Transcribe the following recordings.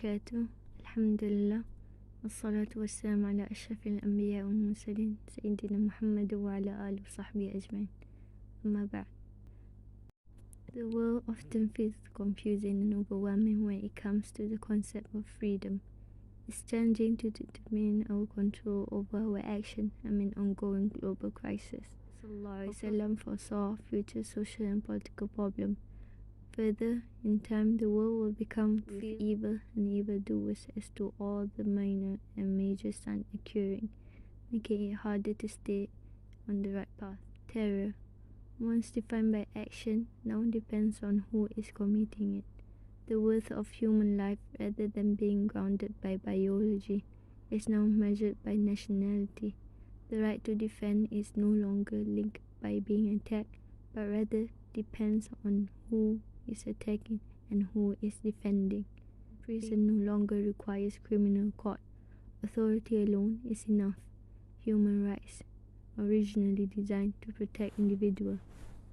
وبركاته. الحمد لله والصلاة والسلام على أشرف الأنبياء والمرسلين سيدنا محمد وعلى آله وصحبه أجمعين. أما بعد. The world often feels confusing and overwhelming when it comes to the concept of freedom. It's challenging to determine our control over our action amid ongoing global crisis. Sallallahu foresaw future social and political problems. Further, in time, the world will become filled with evil and evildoers as to all the minor and major signs occurring, making it harder to stay on the right path. Terror, once defined by action, now depends on who is committing it. The worth of human life, rather than being grounded by biology, is now measured by nationality. The right to defend is no longer linked by being attacked, but rather depends on who is attacking and who is defending. Prison no longer requires criminal court. Authority alone is enough. Human rights, originally designed to protect individuals,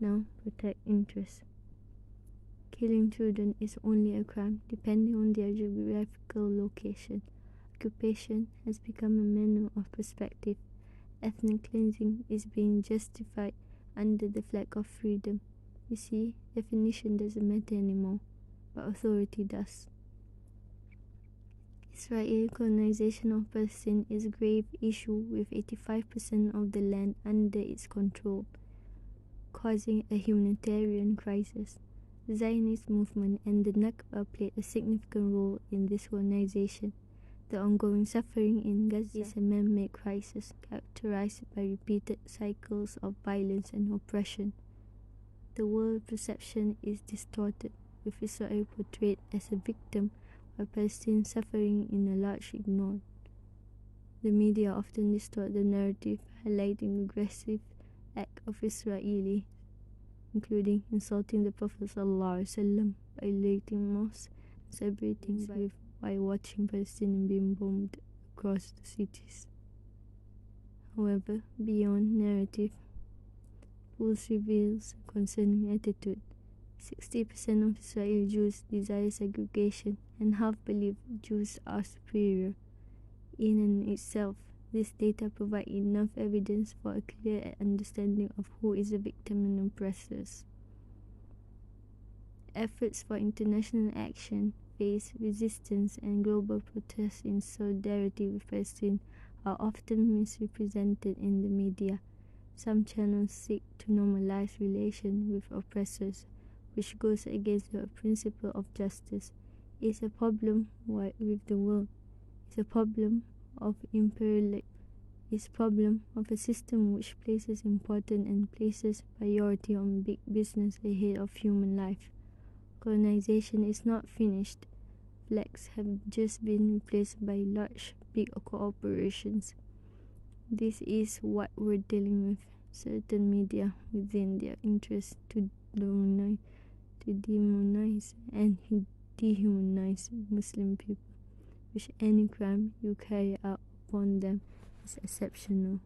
now protect interests. Killing children is only a crime depending on their geographical location. Occupation has become a matter of perspective. Ethnic cleansing is being justified under the flag of freedom. You see, definition doesn't matter anymore, but authority does. Israeli colonization of Palestine is a grave issue with 85% of the land under its control, causing a humanitarian crisis. The Zionist movement and the Nakba played a significant role in this colonization. The ongoing suffering in Gaza is a man-made crisis characterized by repeated cycles of violence and oppression. The world perception is distorted, with Israel portrayed as a victim while Palestine suffering in a large ignored. The media often distort the narrative, highlighting aggressive acts of Israeli, including insulting the Prophet ﷺ, violating mosques, and celebrating while watching Palestinians being bombed across the cities. However, beyond narrative, polls reveals concerning attitude. 60% of Israeli Jews desire segregation, and half believe Jews are superior. In and itself, this data provide enough evidence for a clear understanding of who is the victim and oppressors. Efforts for international action face resistance, and global protests in solidarity with Palestine are often misrepresented in the media. Some channels seek to normalize relations with oppressors, which goes against the principle of justice. It's a problem with the world. It's a problem of imperialism. It's a problem of a system which places importance and places priority on big business ahead of human life. Colonization is not finished. Flags have just been replaced by large, big corporations. This is what we're dealing with. Certain media within their interest to demonize and dehumanize Muslim people, which any crime you carry out upon them is exceptional.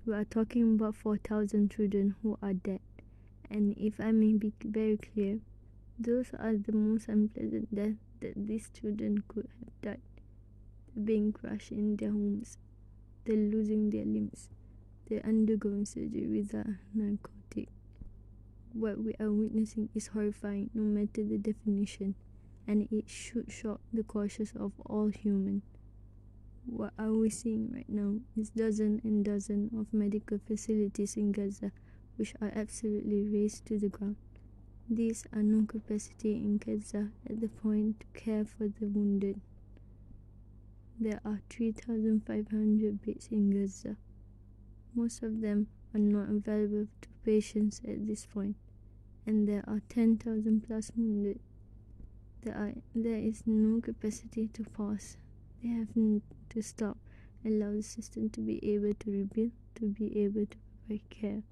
We are talking about 4,000 children who are dead, and if I may be very clear, those are the most unpleasant deaths that these children could have died. They're being crushed in their homes, they're losing their limbs, they're undergoing surgery without narcotic. What we are witnessing is horrifying, no matter the definition, and it should shock the conscience of all humans. What are we seeing right now is dozens and dozens of medical facilities in Gaza which are absolutely razed to the ground. These are no capacity in Gaza at the point to care for the wounded. There are 3,500 beds in Gaza. Most of them are not available to patients at this point, and there are 10,000 plus wounded. There is no capacity to pause. They have to stop, allow the system to be able to rebuild, to be able to provide care.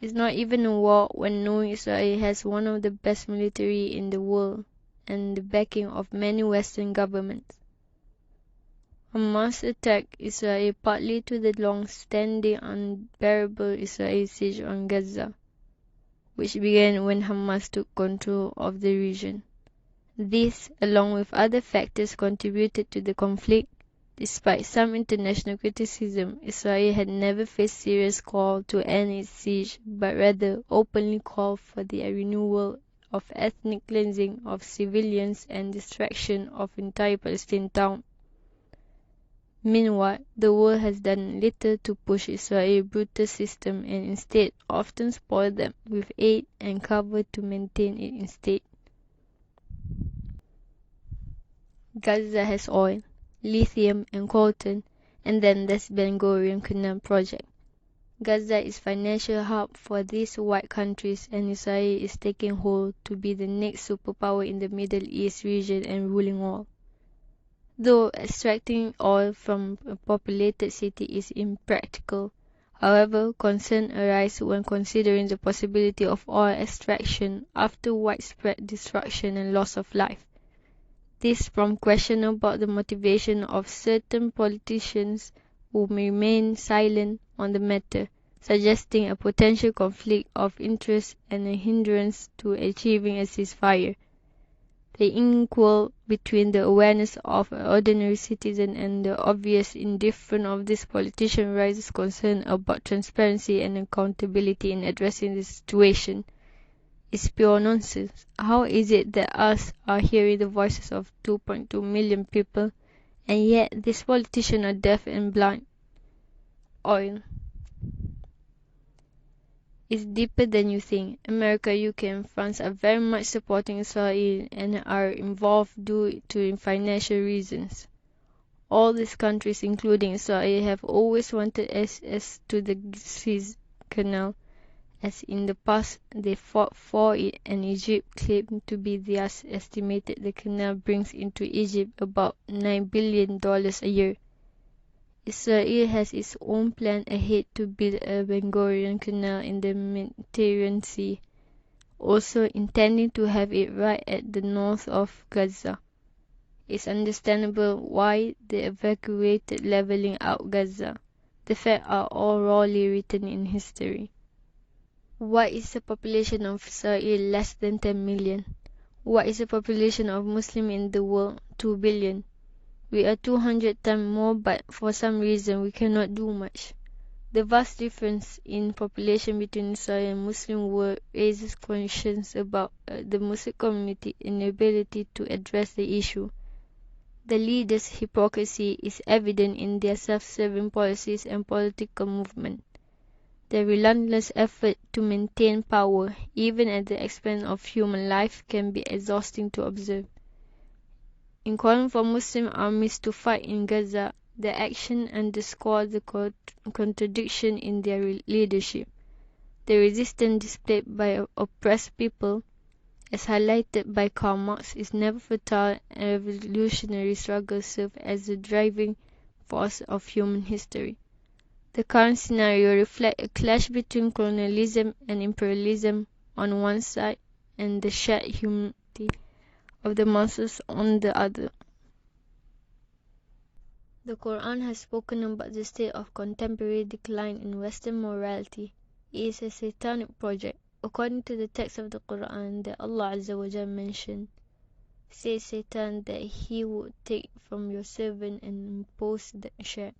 It's not even a war when knowing Israel has one of the best military in the world and the backing of many Western governments. Hamas attacked Israel partly to the long-standing unbearable Israeli siege on Gaza, which began when Hamas took control of the region. This, along with other factors, contributed to the conflict. Despite some international criticism, Israel had never faced serious call to end its siege, but rather openly called for the renewal of ethnic cleansing of civilians and destruction of entire Palestinian town. Meanwhile, the world has done little to push Israel's brutal system and instead often spoiled them with aid and cover to maintain it instead. Gaza has oil, lithium and coltan, and then there's Ben Gurion Canal project. Gaza is financial hub for these white countries, and Israel is taking hold to be the next superpower in the Middle East region and ruling all. Though extracting oil from a populated city is impractical, however, concern arises when considering the possibility of oil extraction after widespread destruction and loss of life. This prompts questions about the motivation of certain politicians who may remain silent on the matter, suggesting a potential conflict of interest and a hindrance to achieving a ceasefire. The inequality between the awareness of an ordinary citizen and the obvious indifference of this politician raises concern about transparency and accountability in addressing the situation. It's pure nonsense. How is it that us are hearing the voices of 2.2 million people, and yet these politicians are deaf and blind? Oil. It's deeper than you think. America, UK and France are very much supporting Israel and are involved due to financial reasons. All these countries, including Israel, have always wanted access to the Suez Canal, as in the past they fought for it, and Egypt claimed to be theirs. Estimated the canal brings into Egypt about $9 billion a year. Israel has its own plan ahead to build a Ben Gurion Canal in the Mediterranean Sea, also intending to have it right at the north of Gaza. It's understandable why they evacuated leveling out Gaza. The facts are all rawly written in history. Why is the population of Israel less than 10 million? What is the population of Muslims in the world? 2 billion. We are 200 times more, but for some reason we cannot do much. The vast difference in population between Israel and Muslim world raises questions about the Muslim community's inability to address the issue. The leaders' hypocrisy is evident in their self-serving policies and political movement. Their relentless effort to maintain power, even at the expense of human life, can be exhausting to observe. In calling for Muslim armies to fight in Gaza, their action underscores the contradiction in their leadership. The resistance displayed by oppressed people, as highlighted by Karl Marx, is never futile, and revolutionary struggles serve as the driving force of human history. The current scenario reflects a clash between colonialism and imperialism on one side and the shared humanity of the masses on the other. The Quran has spoken about the state of contemporary decline in Western morality. It is a satanic project. According to the text of the Quran that Allah Azza wa Jalla mentioned, says Satan that he would take from your servant and impose the share,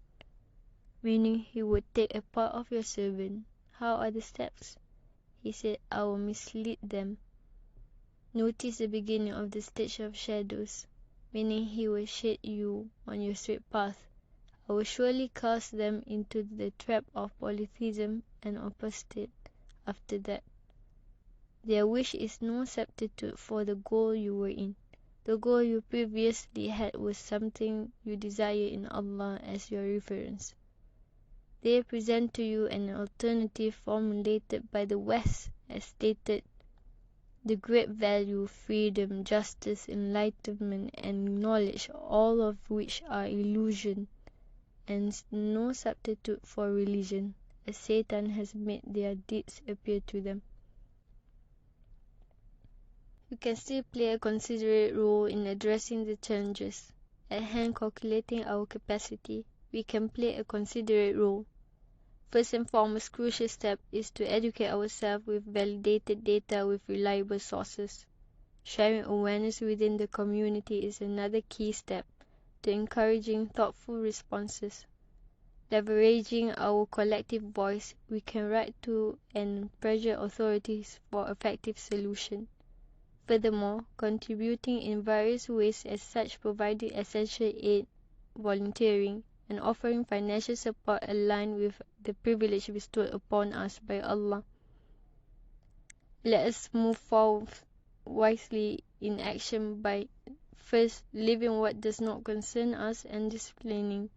meaning he would take a part of your servant. How are the steps? He said, I will mislead them. Notice the beginning of the stage of shadows, meaning he will shade you on your straight path. I will surely cast them into the trap of polytheism and apostate after that. Their wish is no substitute for the goal you were in. The goal you previously had was something you desire in Allah as your reference. They present to you an alternative formulated by the West as stated. The great value, freedom, justice, enlightenment, and knowledge, all of which are illusion, and no substitute for religion, as Satan has made their deeds appear to them. You can still play a considerate role in addressing the challenges at hand. Calculating our capacity, we can play a considerate role. First and foremost crucial step is to educate ourselves with validated data with reliable sources. Sharing awareness within the community is another key step to encouraging thoughtful responses. Leveraging our collective voice, we can write to and pressure authorities for effective solution. Furthermore, contributing in various ways as such providing essential aid, volunteering, and offering financial support aligned with the privilege bestowed upon us by Allah. Let us move forward wisely in action by first leaving what does not concern us and disciplining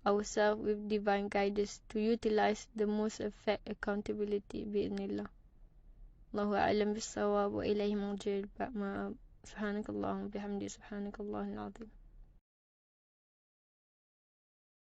ourselves with divine guidance to utilize the most effect accountability bi'idhnillah. Allahu a'lam bis-sawab wa ilayhi marji'ul ma'ab. Subhanakallahumma bihamdi subhanakallahul azim.